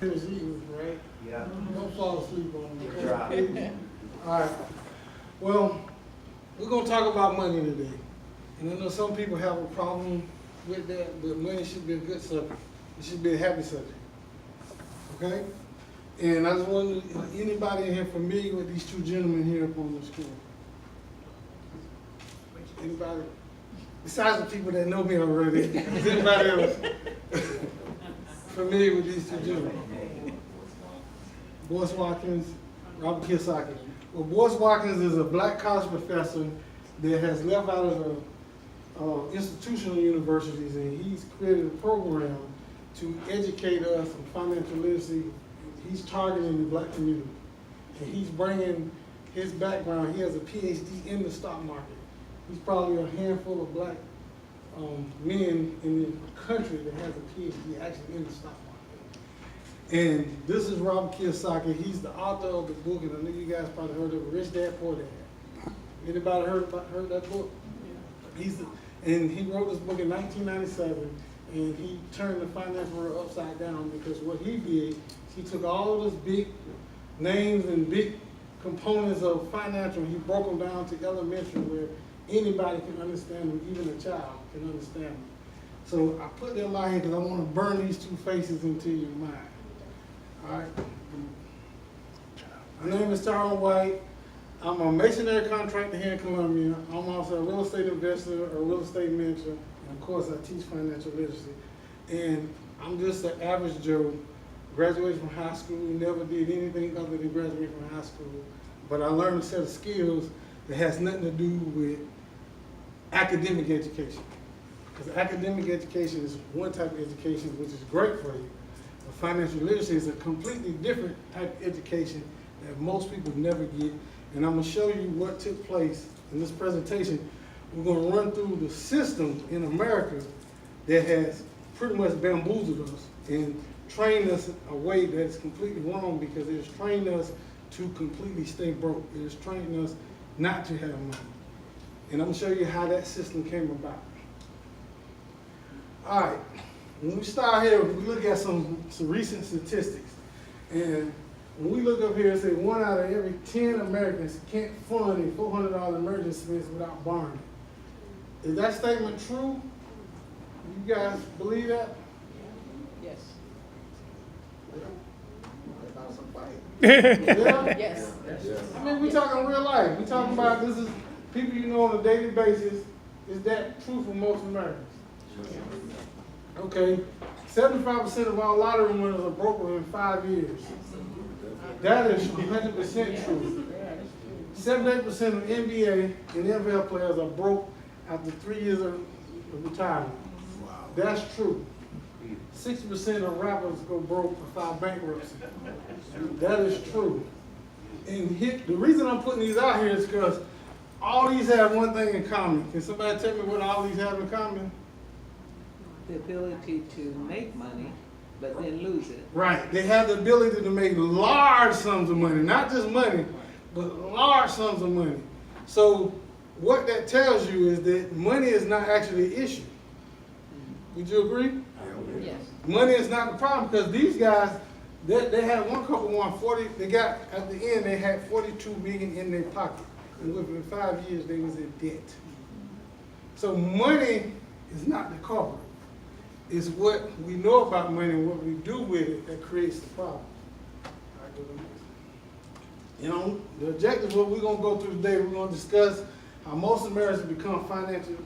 Finish eating, right? Yeah. Don't fall asleep on me. Good job. All right. Well, we're gonna talk about money today, and I know some people have a problem with that, but money should be a good subject. It should be a happy subject. Okay? And I just wonder, anybody in here familiar with these two gentlemen here up on the screen? Anybody? Besides the people that know me already, is anybody else familiar with these two gentlemen? Boyce Watkins, Robert Kiyosaki. Well, Boyce Watkins is a black college professor that has left out of the institutional universities, and he's created a program to educate us on financial literacy. He's targeting the black community, and he's bringing his background. He has a PhD in the stock market. He's probably a handful of black men in the country that has a PhD actually in the stock market. And this is Robert Kiyosaki. He's the author of the book, and I know you guys probably heard of Rich Dad Poor Dad. Anybody heard that book? And he wrote this book in 1997, and he turned the financial world upside down, because what he did, he took all of those big names and big components of financial, and he broke them down to elementary where anybody can understand them, even a child can understand them. So I put them out here because I want to burn these two faces into your mind. All right. My name is Charles White. I'm a masonry contractor here in Columbia. I'm also a real estate investor, a real estate mentor, and of course I teach financial literacy. And I'm just an average Joe, graduated from high school, never did anything other than graduate from high school. But I learned a set of skills that has nothing to do with academic education. Because academic education is one type of education which is great for you. But financial literacy is a completely different type of education that most people never get. And I'm going to show you what took place in this presentation. We're going to run through the system in America that has pretty much bamboozled us and trained us in a way that is completely wrong, because it has trained us to completely stay broke. It has trained us not to have money. And I'm going to show you how that system came about. All right, when we start here, we look at some recent statistics. And when we look up here, it says 1 out of every 10 Americans can't fund a $400 emergency expense without borrowing it. Is that statement true? You guys believe that? Yes. Yeah? Yes. I mean, we're talking real life. We're talking about this is people you know on a daily basis. Is that true for most Americans? Okay. 75% of our lottery winners are broke within 5 years. That is 100% true. 78% of NBA and NFL players are broke after 3 years of retirement. That's true. 60% of rappers go broke or file bankruptcy. That is true. And the reason I'm putting these out here is because all these have one thing in common. Can somebody tell me what all these have in common? The ability to make money, but then lose it. Right. They have the ability to make large sums of money, not just money, but large sums of money. So what that tells you is that money is not actually an issue. Would you agree? Yes. Money is not the problem, because these guys, they had one couple won 40, they got, at the end, they had 42 million in their pocket. And within 5 years, they was in debt. So money is not the culprit. It's what we know about money and what we do with it that creates the problem. All right, go to the next. You know, the objective of what we're going to go through today, we're going to discuss how most Americans become financially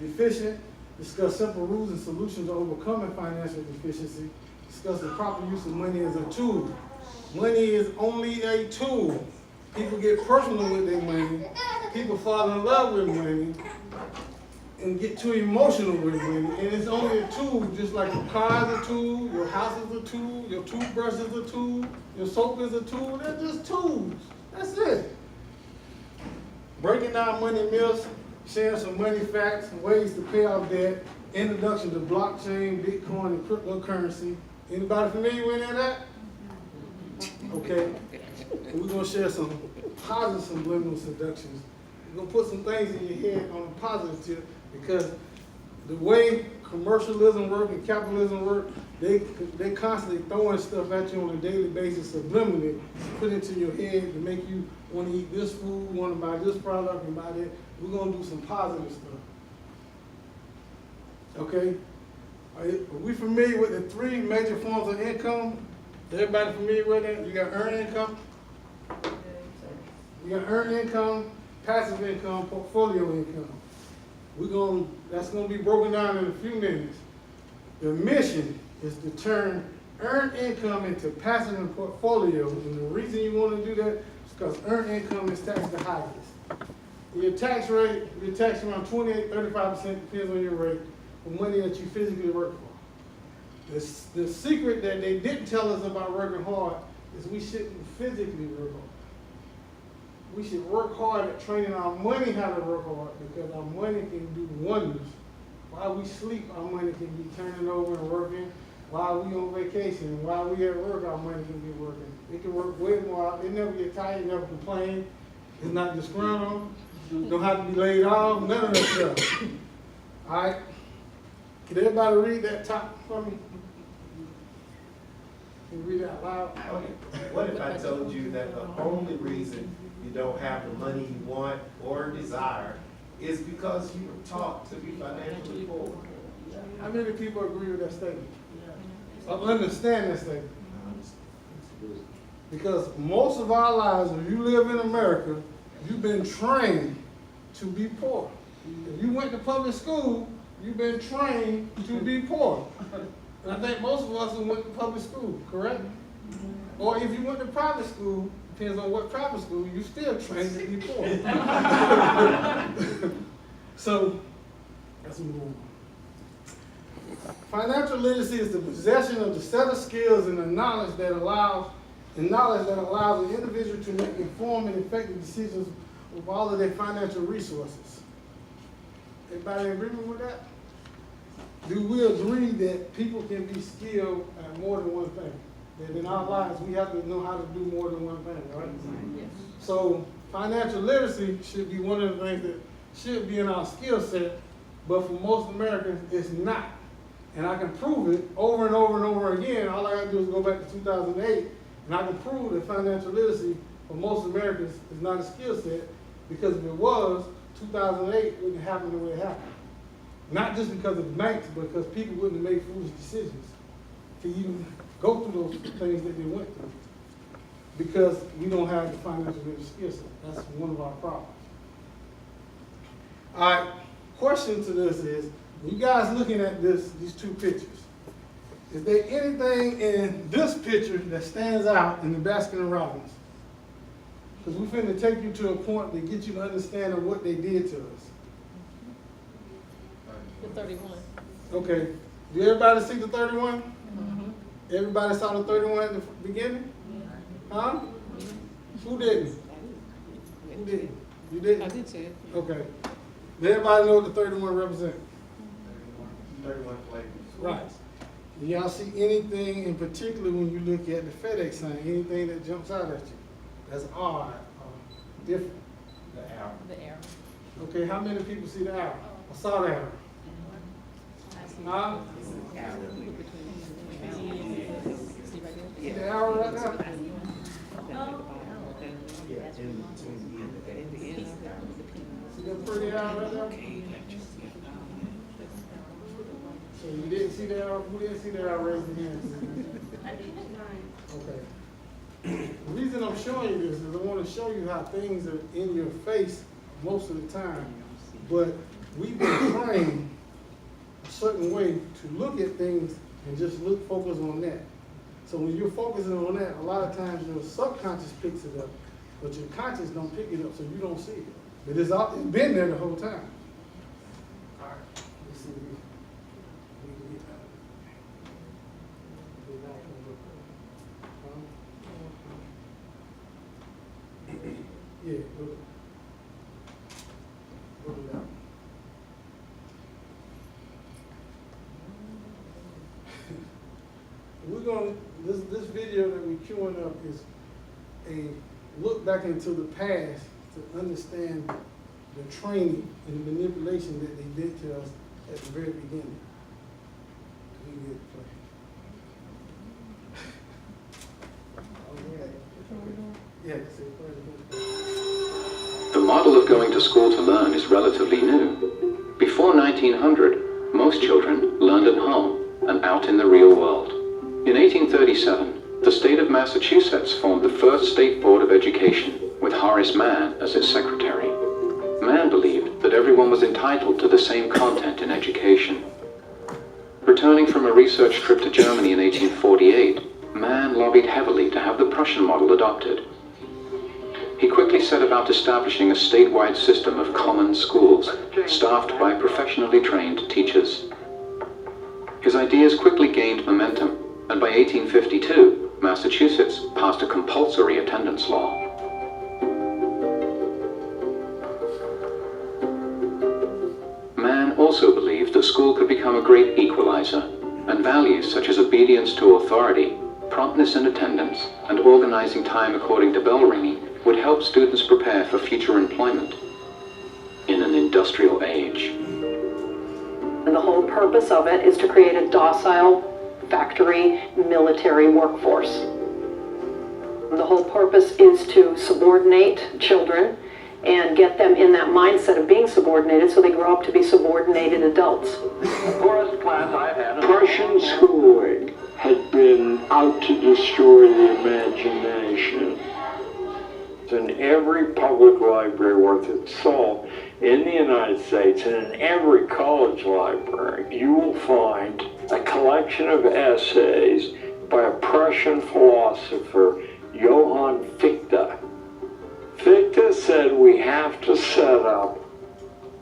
deficient, discuss simple rules and solutions to overcoming financial deficiency, discuss the proper use of money as a tool. Money is only a tool. People get personal with their money. People fall in love with money and get too emotional with money. And it's only a tool, just like your car is a tool, your house is a tool, your toothbrush is a tool, your soap is a tool. They're just tools. That's it. Breaking down money myths, sharing some money facts, ways to pay off debt, introduction to blockchain, Bitcoin, and cryptocurrency. Anybody familiar with any of that? Okay. And we're going to share some positive subliminal seductions. We're going to put some things in your head on a positive tip, because the way commercialism work and capitalism work, they constantly throwing stuff at you on a daily basis subliminally, put into your head to make you want to eat this food, want to buy this product and buy that. We're gonna do some positive stuff. Okay? Are we familiar with the three major forms of income? Everybody familiar with that? You got earned income, you got earned income, passive income, portfolio income. That's gonna be broken down in a few minutes. The mission is to turn earned income into passive and portfolio. And the reason you wanna do that is because earned income is taxed the highest. Your tax rate, you're taxed around 28, 35%, depends on your rate, for money that you physically work for. The secret that they didn't tell us about working hard is we shouldn't physically work hard. We should work hard at training our money how to work hard, because our money can do wonders. While we sleep, our money can be turning over and working. While we on vacation, while we at work, our money can be working. It can work way more. It never get tired, never complain. It's not disgruntled. Don't have to be laid off, none of that stuff. All right? Can everybody read that top for me? Can you read it out loud? What if I told you that the only reason you don't have the money you want or desire is because you were taught to be financially poor? How many people agree with that statement? Or understand that statement? Because most of our lives, if you live in America, you've been trained to be poor. If you went to public school, you've been trained to be poor. And I think most of us went to public school, correct? Or if you went to private school, depends on what private school, you still trained to be poor. So, let's move on. Financial literacy is the possession of the set of skills and the knowledge that allows an individual to make informed and effective decisions with all of their financial resources. Everybody in agreement with that? Do we agree that people can be skilled at more than one thing? That in our lives we have to know how to do more than one thing, right? Yes. So financial literacy should be one of the things that should be in our skill set, but for most Americans it's not. And I can prove it over and over and over again. All I gotta do is go back to 2008, and I can prove that financial literacy for most Americans is not a skill set, because if it was, 2008 wouldn't happen the way it happened. Not just because of the banks, but because people wouldn't have made foolish decisions to even go through those things that they went through. Because we don't have the financial literacy skill set. That's one of our problems. All right, question to this is, you guys looking at these two pictures, is there anything in this picture that stands out in the Baskin Robbins? Because we're finna take you to a point to get you to understand of what they did to us. The 31. Okay, did everybody see the 31? Mm-hmm. Everybody saw the 31 at the beginning? Huh? Who didn't? Who didn't? You I didn't? did say it. Okay. Did everybody know what the 31 represent? 31 flavors. Right. Do y'all see anything in particular when you look at the FedEx sign? Anything that jumps out at you? That's odd or different? The arrow. The arrow. Okay, how many people see the arrow? I saw the arrow. Huh? See the arrow right there? Yeah, in between See that pretty arrow right there? So you didn't see the arrow? Who didn't see the arrow? Raise your hand. Okay. The reason I'm showing you this is I want to show you how things are in your face most of the time, but we've been trained a certain way to look at things and just focus on that. So when you're focusing on that, a lot of times your subconscious picks it up, but your conscious don't pick it up, so you don't see it. But it's been there the whole time. All right, let's see. Yeah, go to that. We're gonna, this video that we're queuing up is a look back into the past to understand the training and the manipulation that they did to us at the very beginning. We get play. Yeah, it's The model of going to school to learn is relatively new. Before 1900, most children learned at home and out in the real world. In 1837, the state of Massachusetts formed the first state board of education, with Horace Mann as its secretary. Mann believed that everyone was entitled to the same content in education. Returning from a research trip to Germany in 1848, Mann lobbied heavily to have the Prussian model adopted. He quickly set about establishing a statewide system of common schools, staffed by professionally trained teachers. His ideas quickly gained momentum, and by 1852, Massachusetts passed a compulsory attendance law. Mann also believed that school could become a great equalizer, and values such as obedience to authority, promptness in attendance, and organizing time according to bell ringing would help students prepare for future employment in an industrial age. And the whole purpose of it is to create a docile factory military workforce. The whole purpose is to subordinate children and get them in that mindset of being subordinated so they grow up to be subordinated adults. Poorest class I've had. Prussian schooling had been out to destroy the imagination. In every public library worth its salt in the United States and in every college library, you will find a collection of essays by a Prussian philosopher, Johann Fichte. Fichte said we have to set up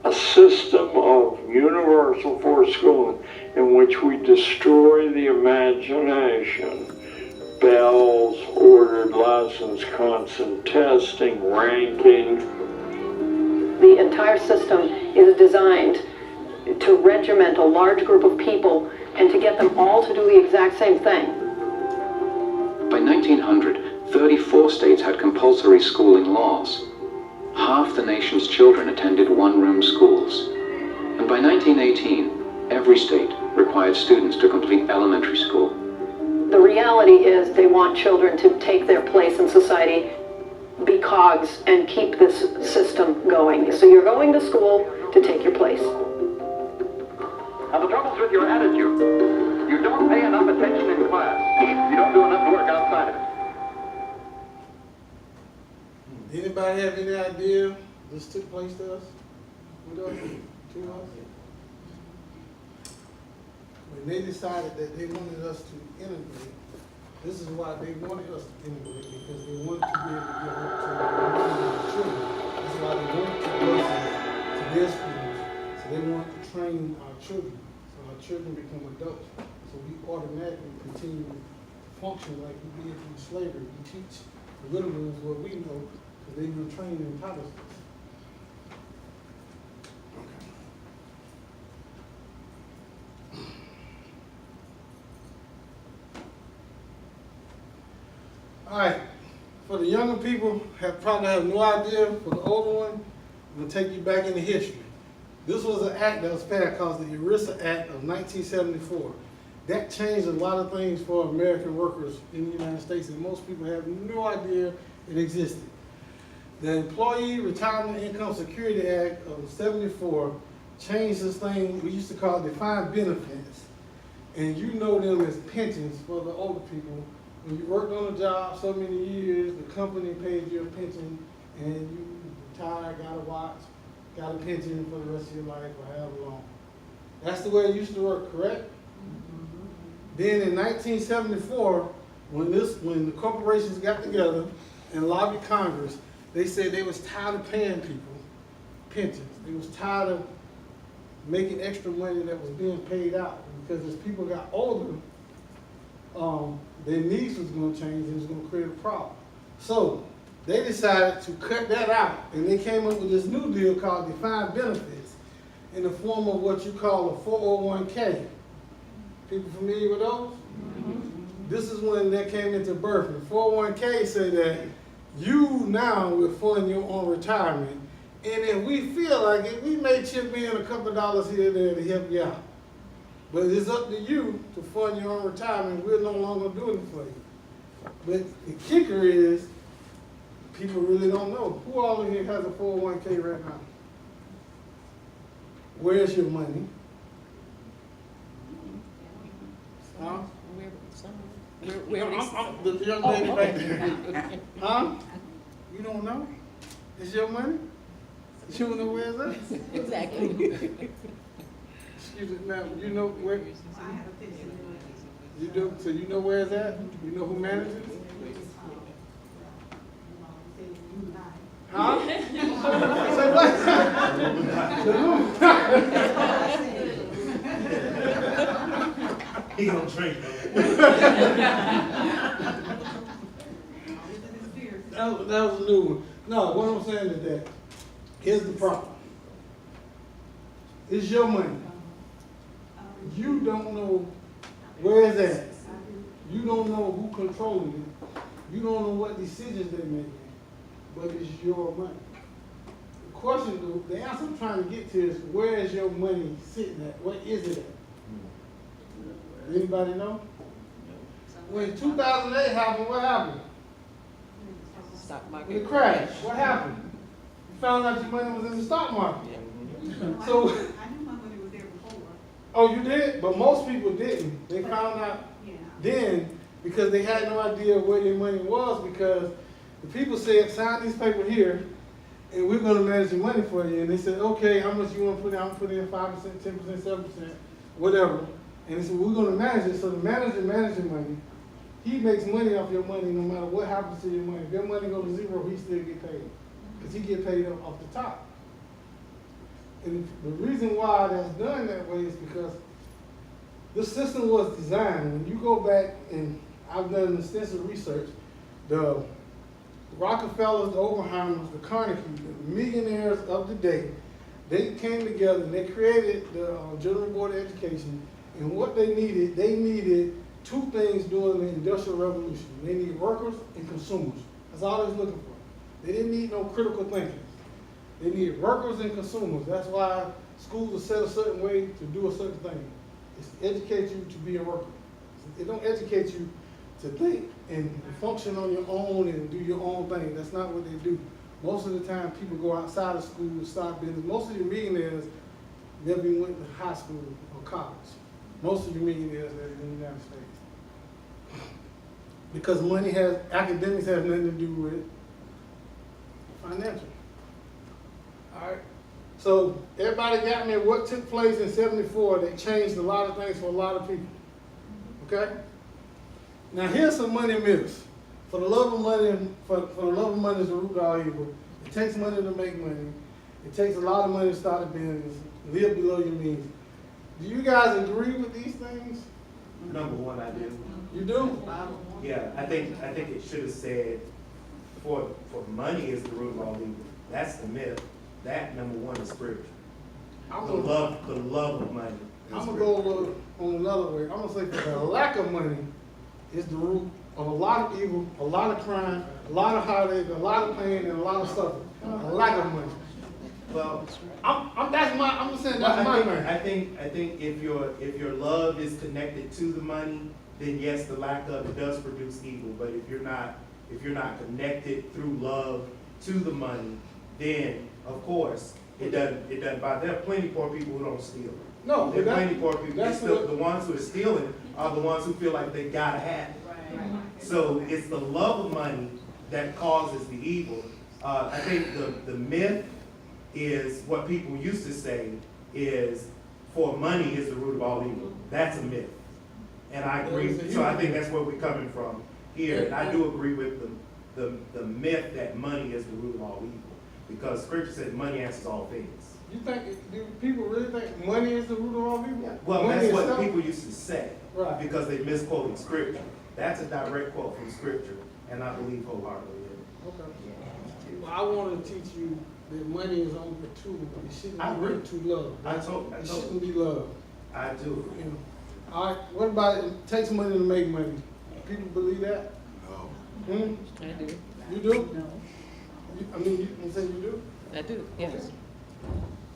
a system of universal force schooling in which we destroy the imagination. Bells, ordered lessons, constant testing, ranking. The entire system is designed to regiment a large group of people and to get them all to do the exact same thing. By 1900, 34 states had compulsory schooling laws. Half the nation's children attended one-room schools. And by 1918, every state required students to complete elementary school. The reality is they want children to take their place in society, be cogs, and keep this system going. So you're going to school to take your place. Now the trouble's with your attitude. You don't pay enough attention in class. You don't do enough work outside of it. Anybody have any idea this took place to us? To us? When they decided that they wanted us to integrate, this is why they wanted us to integrate, because they wanted to be able to give up to the children. That's why they wanted to bus to their schools. So they wanted to train our children, so our children become adults. So we automatically continue to function like we did in slavery. We teach the little ones what we know, because they've been trained in Protestants. All right, for the younger people, probably have no idea. For the older one, I'm gonna take you back into history. This was an act that was passed called the ERISA Act of 1974. That changed a lot of things for American workers in the United States, and most people have no idea it existed. The Employee Retirement Income Security Act of 74 changed this thing we used to call defined benefits. And you know them as pensions for the older people. When you worked on a job so many years, the company paid you a pension, and you retired, got a watch, got a pension for the rest of your life or however long. That's the way it used to work, correct? Mm-hmm. Then in 1974, when the corporations got together and lobbied Congress, they said they was tired of paying people pensions. They was tired of making extra money that was being paid out, because as people got older, their needs was going to change and it was going to create a problem. So they decided to cut that out, and they came up with this new deal called defined benefits in the form of what you call a 401k. People familiar with those? Mm-hmm. This is when that came into birth. The 401k said that you now will fund your own retirement, And if we feel like it, we may chip in a couple of dollars here and there to help you out. But it's up to you to fund your own retirement. We're no longer doing it for you. But the kicker is, people really don't know. Who all in here has a 401k right now? Where's your money? Huh? The young lady back there. Huh? You don't know? It's your money? You don't know where it's at? Exactly. Excuse me, now, you know where? You do, so you know where it's at? You know who manages it? Huh? Say what? He gonna drink. That was a new one. No, what I'm saying is that, here's the problem. It's your money. You don't know where it's at. You don't know who controlling it. You don't know what decisions they're making. But it's your money. The question, the answer I'm trying to get to is, where is your money sitting at? What is it at? Anybody know? When 2008 happened, what happened? Stock When market. it crashed, what happened? You found out your money was in the stock market. So, I knew my money was there before. oh, you did? But most people didn't. They found out Yeah. then because they had no idea where their money was, because the people said, sign this paper here, and we're gonna manage your money for you. And they said, okay, how much you wanna put in? I'm putting in 5%, 10%, 7%, whatever. And they said, we're gonna manage it. So the manager manages your money. He makes money off your money no matter what happens to your money. If your money goes to zero, he still get paid. Because he get paid off the top. And the reason why that's done that way is because the system was designed. When you go back, and I've done extensive research, the Rockefellers, the Oppenheimers, the Carnegie, the millionaires of the day, they came together and they created the General Board of Education. And what they needed two things during the Industrial Revolution. They needed workers and consumers. That's all they was looking for. They didn't need no critical thinking. They needed workers and consumers. That's why schools are set a certain way to do a certain thing. It's to educate you to be a worker. It don't educate you to think and function on your own and do your own thing. That's not what they do. Most of the time, people go outside of school and start business. Most of the millionaires never even went to high school or college. Most of the millionaires that are in the United States. Because academics has nothing to do with financial. All right. So everybody got me what took place in '74 that changed a lot of things for a lot of people. Okay? Now here's some money myths. For the love of money, for the love of money is the root of all evil. It takes money to make money. It takes a lot of money to start a business. Live below your means. Do you guys agree with these things? Number one, I do. You do? Yeah, I think it should have said, for money is the root of all evil. That's the myth. That, number one, is spiritual. The love of money. I'm gonna go a little on another way. I'm gonna say for the lack of money is the root of a lot of evil, a lot of crime, a lot of heartache, a lot of pain, and a lot of suffering. A lack of money. Well, I'm just saying well, that's my thing. I think if your love is connected to the money, then yes, the lack of it does produce evil. But if you're not connected through love to the money, then of course it doesn't bother. There are plenty poor people who don't steal. No, There are but plenty poor people. that's It's the what- ones who are stealing are the ones who feel like they gotta have it. So it's the love of money that causes the evil. I think the myth is what people used to say is, for money is the root of all evil. That's a myth. And I agree, so I think that's where we're coming from here. And I do agree with the myth that money is the root of all evil. Because scripture says money answers all things. You think, do people really think money is the root of all evil? Well, Money that's what itself? people used to say. Right. Because they misquoted scripture. That's a direct quote from scripture, and I believe wholeheartedly in it. Okay. Well, I want to teach you that money is only a tool. It shouldn't I be agree. linked to love. I It told shouldn't be love. I do. You know. All right. What about it takes money to make money? People believe that? No. Hmm? I do. You do? No. I mean, you say you do? I do, yes.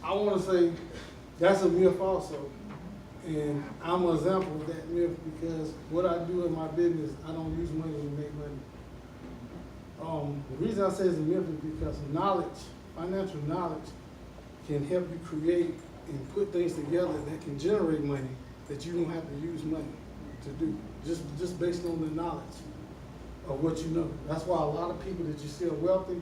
I wanna say, that's a myth also. And I'm an example of that myth because what I do in my business, I don't use money to make money. The reason I say it's a myth is because knowledge, financial knowledge, can help you create and put things together that can generate money that you don't have to use money to do, just based on the knowledge of what you know. That's why a lot of people that you see are wealthy,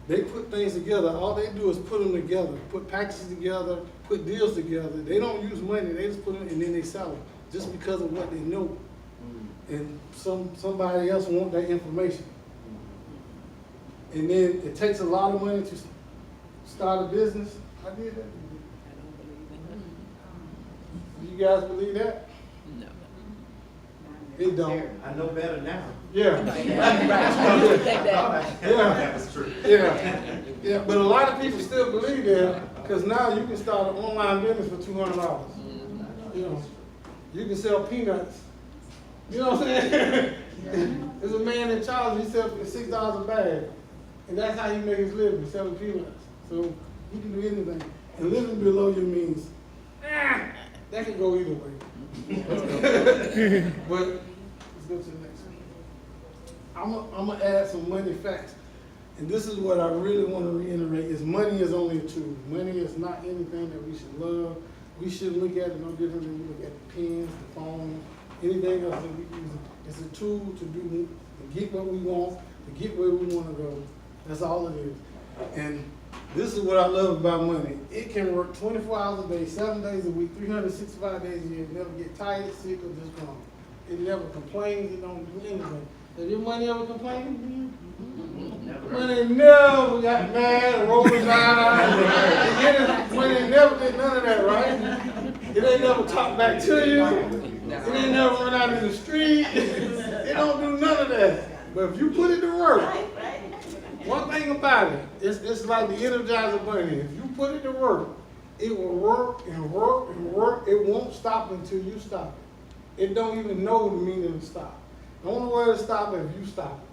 they put things together. All they do is put them together, put packages together, put deals together. They don't use money, they just put them and then they sell them just because of what they know. And somebody else want that information. And then it takes a lot of money to start a business. I did that. I don't believe in You guys believe that? that. No. It don't. I know better now. Yeah. Right, right. You think that. Yeah. That was true. Yeah. Yeah. But a lot of people still believe that because now you can start an online business for $200. You know, you can sell peanuts. You know what I'm saying? There's a man in Charles, he sells $6 a bag. And that's how he makes his living, selling peanuts. So he can do anything. And living below your means, that can go either way. But let's go to the next one. I'm gonna add some money facts. And this is what I really want to reiterate is money is only a tool. Money is not anything that we should love. We should look at it no different than we look at the pens, the phone, anything else that we use. It's a tool to do, to get what we want, to get where we want to go. That's all it is. And this is what I love about money. It can work 24 hours a day, 7 days a week, 365 days a year. It never get tired, sick, or just wrong. It never complains. It don't do anything. Have your money ever complained? Money never got mad, rolled his eyes. Money never did none of that, right? It ain't never talked back to you. It ain't never run out in the street. It don't do none of that. But if you put it to work, one thing about it, it's like the Energizer Bunny. If you put it to work, it will work and work and work. It won't stop until you stop it. It don't even know the meaning of stop. The only way to stop it is if you stop it.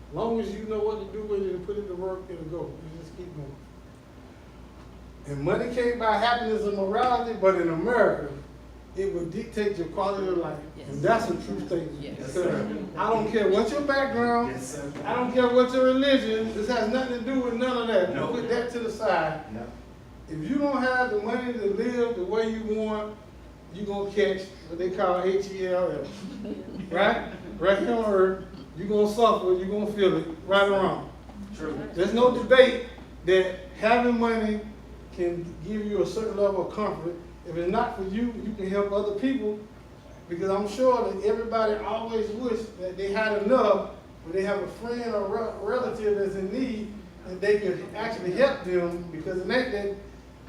As long as you know what to do with it and put it to work, it'll go. You just keep going. And money can't buy happiness and morality, but in America, it will dictate your quality of life. Yes. And that's a true statement. Yes. Because I don't care what your background, Yes, sir. I don't care what your religion, this has nothing to do with none of that. No. Put that to the side. No. If you don't have the money to live the way you want, you're going to catch what they call HELL. Right? Right here on earth, you're going to suffer, you're going to feel it, right or wrong. True. There's no debate that having money can give you a certain level of comfort. If it's not for you, you can help other people, because I'm sure that everybody always wish that they had enough, when they have a friend or relative that's in need, that they could actually help them, because it ain't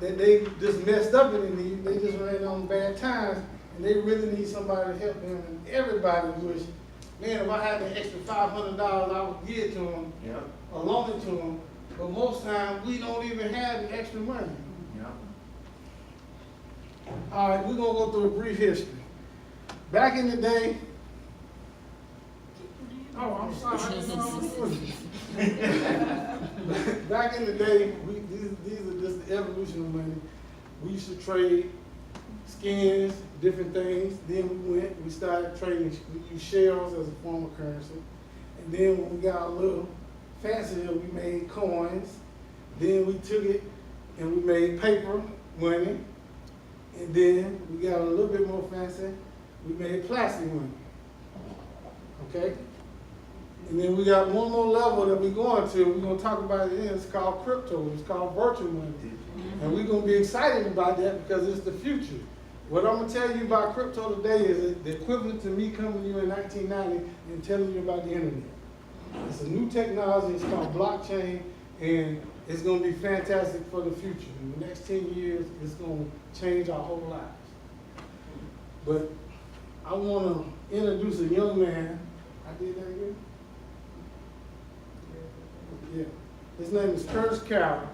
that they just messed up in the need, they just ran on bad times, and they really need somebody to help them. And everybody wish, man, if I had the extra $500, I would give it to them, Yeah. or loan it to them. But most times, we don't even have the extra money. Yeah. All right, we're gonna go through a brief history. Back in the day, oh, I'm sorry. Back in the day, these are just the evolution of money. We used to trade skins, different things. Then we started trading, we used shells as a form of currency. And then when we got a little fancier, we made coins. Then we took it and we made paper money. And then we got a little bit more fancy, we made plastic money. Okay? And then we got one more level that we're going to, we're going to talk about it, it's called crypto, it's called virtual money. And we're going to be excited about that because it's the future. What I'm going to tell you about crypto today is the equivalent to me coming to you in 1990 and telling you about the internet. It's a new technology, it's called blockchain, and it's going to be fantastic for the future. In the next 10 years, it's going to change our whole lives. But I want to introduce a young man. I did that again? Yeah. His name is Curtis Carroll.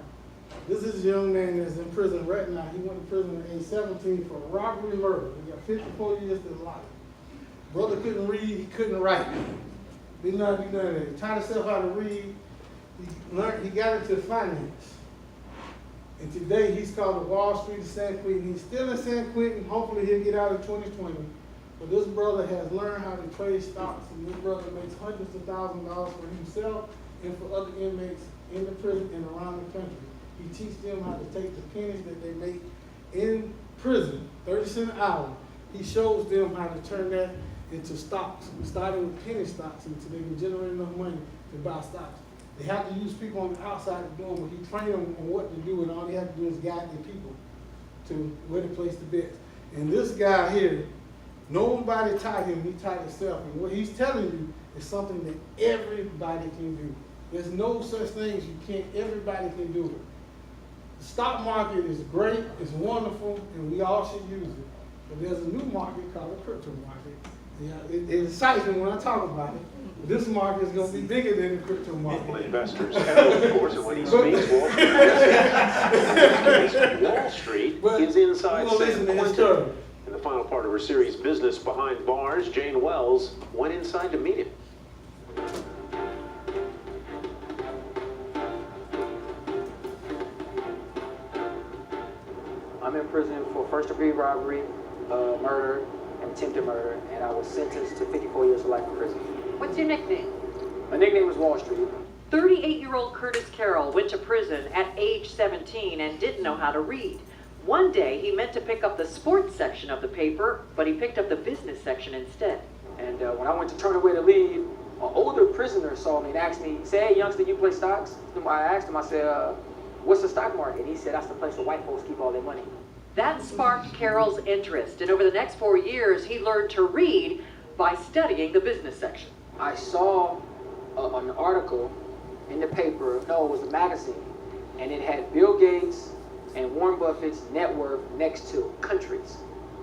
This is a young man that's in prison right now. He went to prison at age 17 for robbery and murder. He got 54 years to life. Brother couldn't read, he couldn't write. Didn't know how to do none of that. He taught himself how to read. He got into finance. And today, he's called the Wall Street of San Quentin. He's still in San Quentin. Hopefully, he'll get out in 2020. But this brother has learned how to trade stocks, and this brother makes hundreds of thousands of dollars for himself and for other inmates in the prison and around the country. He teaches them how to take the pennies that they make in prison, 30 cents an hour. He shows them how to turn that into stocks, starting with penny stocks until they can generate enough money to buy stocks. They have to use people on the outside to do them, but he trained them on what to do, and all they have to do is guide the people to where to place the bets. And this guy here, nobody taught him, he taught himself. And what he's telling you is something that everybody can do. There's no such thing as you can't, everybody can do it. The stock market is great, it's wonderful, and we all should use it. But there's a new market called the crypto market. Yeah, it excites me when I talk about it. This market is going to be bigger than the crypto market. Investors, and of course, when he speaks, Wall Street is inside San Quentin. In the final part of her series, Business Behind Bars, Jane Wells went inside to meet him. I'm in prison for first-degree robbery, murder, and attempted murder, and I was sentenced to 54 years of life in prison. What's your nickname? My nickname is Wall Street. 38-year-old Curtis Carroll went to prison at age 17 and didn't know how to read. One day, he meant to pick up the sports section of the paper, but he picked up the business section instead. And when I went to turn away to leave, an older prisoner saw me and asked me, he said, "Hey, youngster, you play stocks?" I asked him, I said, "What's the stock market?" He said, "That's the place where white folks keep all their money." That sparked Carroll's interest, and over the next 4 years, he learned to read by studying the business section. I saw an article in the paper, no, it was a magazine, and it had Bill Gates and Warren Buffett's net worth next to countries.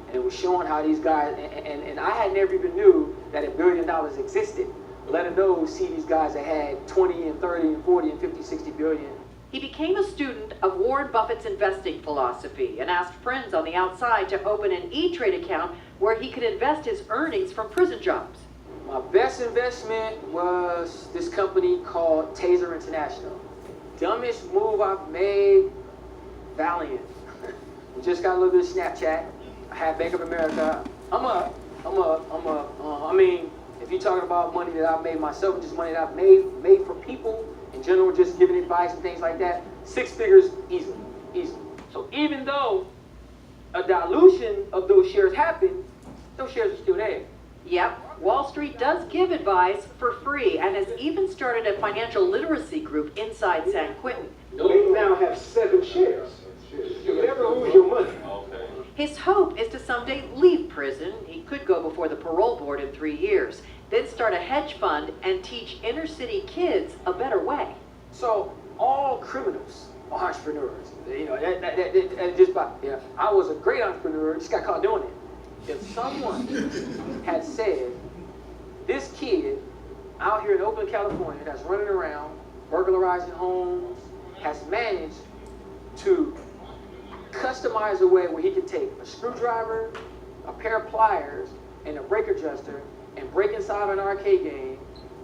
And it was showing how these guys, and I had never even knew that $1 billion existed, let alone see these guys that had 20 and 30 and 40 and 50, 60 billion. He became a student of Warren Buffett's investing philosophy and asked friends on the outside to open an E-Trade account where he could invest his earnings from prison jobs. My best investment was this company called Taser International. Dumbest move I've made, Valiant. We just got a little bit of Snapchat. I had Bank of America. I mean, if you're talking about money that I've made myself and just money that I've made for people in general, just giving advice and things like that, 6 figures easily. So even though a dilution of those shares happened, those shares are still there. Yep, Wall Street does give advice for free and has even started a financial literacy group inside San Quentin. They now have 7 shares. You never lose your money. His hope is to someday leave prison. He could go before the parole board in 3 years, then start a hedge fund and teach inner city kids a better way. So all criminals are entrepreneurs. You know, that just by, you know, I was a great entrepreneur, just got caught doing it. If someone had said, this kid out here in Oakland, California, that's running around, burglarizing homes, has managed to customize a way where he can take a screwdriver, a pair of pliers, and a brake adjuster and break inside an arcade game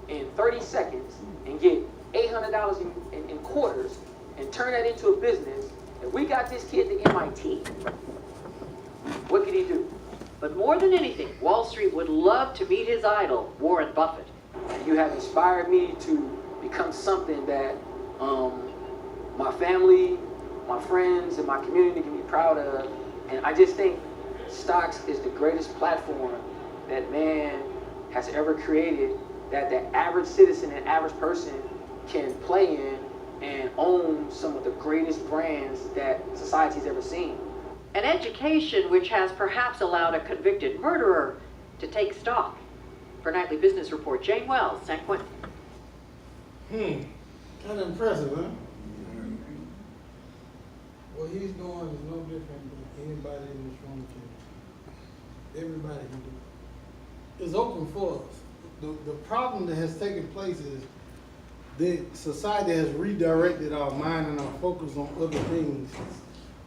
in 30 seconds and get $800 in quarters and turn that into a business. If we got this kid to MIT, what could he do? But more than anything, Wall Street would love to meet his idol, Warren Buffett. You have inspired me to become something that my family, my friends, and my community can be proud of. And I just think stocks is the greatest platform that man has ever created, that the average citizen and average person can play in and own some of the greatest brands that society's ever seen. An education which has perhaps allowed a convicted murderer to take stock. For Nightly Business Report, Jane Wells, San Quentin. Kind of impressive, huh? What he's doing is no different than anybody in this room can do. Everybody can do it. It's open for us. The problem that has taken place is that society has redirected our mind and our focus on other things.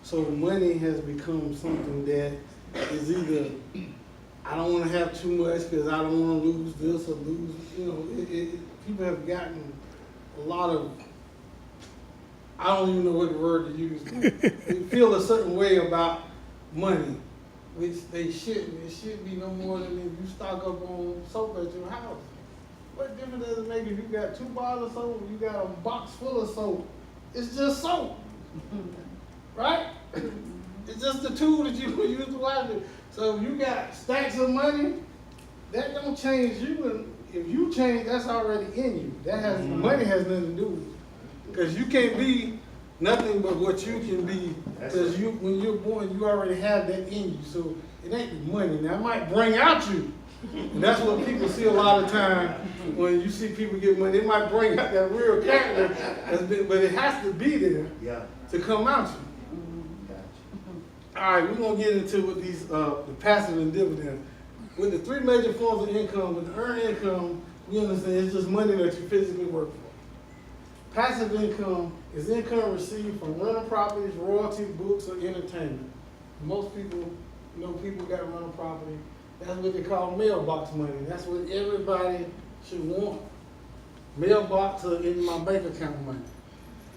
So money has become something that is either, I don't want to have too much because I don't want to lose this or lose, you know, people have gotten a lot of I don't even know what the word to use. They feel a certain way about money, which they shouldn't. It should be no more than if you stock up on soap at your house. What difference does it make if you got 2 bottles of soap or you got a box full of soap? It's just soap, right? It's just the tool that you use to wash it. So if you got stacks of money, that don't change you. And if you change, that's already in you. That has money has nothing to do with it. Because you can't be nothing but what you can be. Because when you're born, you already have that in you. So it ain't the money. Now it might bring out you. And that's what people see a lot of time when you see people get money. It might bring out that real character, but it has to be there to come out you. All right, we're gonna get into with these the passive and dividend. With the 3 major forms of income, with the earned income, we understand it's just money that you physically work for. Passive income is income received from rental properties, royalty, books, or entertainment. Most people know people got rental property. That's what they call mailbox money. That's what everybody should want. Mailbox or in my bank account money.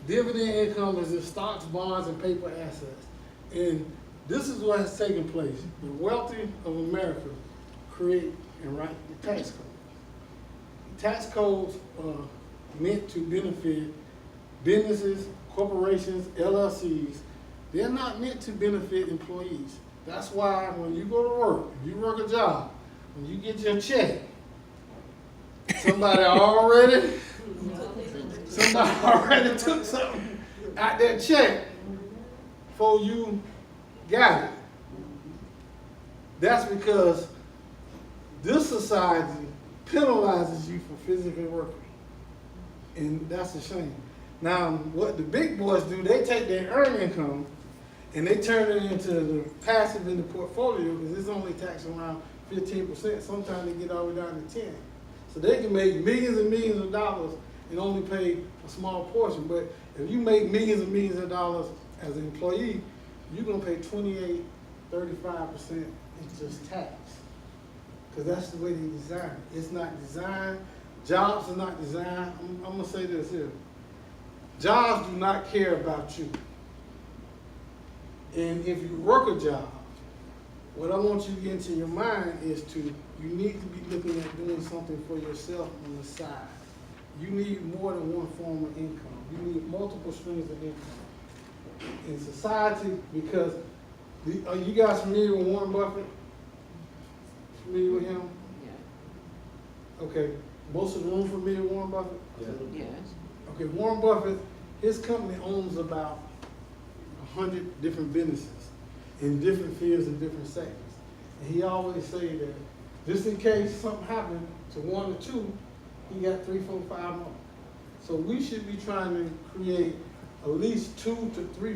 Dividend income is in stocks, bonds, and paper assets. And this is what has taken place. The wealthy of America create and write the tax code. The tax codes are meant to benefit businesses, corporations, LLCs. They're not meant to benefit employees. That's why when you go to work, if you work a job, when you get your check, somebody already took something out that check before you got it. That's because this society penalizes you for physically working. And that's a shame. Now, what the big boys do, they take their earned income and they turn it into the passive in the portfolio because it's only taxed around 15%. Sometimes they get all the way down to 10. So they can make millions and millions of dollars and only pay a small portion. But if you make millions and millions of dollars as an employee, you're gonna pay 28, 35% in just tax. Because that's the way they design it. It's not designed, jobs are not designed. I'm gonna say this here. Jobs do not care about you. And if you work a job, what I want you to get into your mind is you need to be looking at doing something for yourself on the side. You need more than one form of income. You need multiple streams of income. In society, because, are you guys familiar with Warren Buffett? Familiar with him? Yeah. Okay, most of the room familiar with Warren Buffett? Yes. Okay, Warren Buffett, his company owns about 100 different businesses in different fields and different sectors. And he always say that just in case something happened to 1 or 2, he got 3, 4, 5 more. So we should be trying to create at least 2 to 3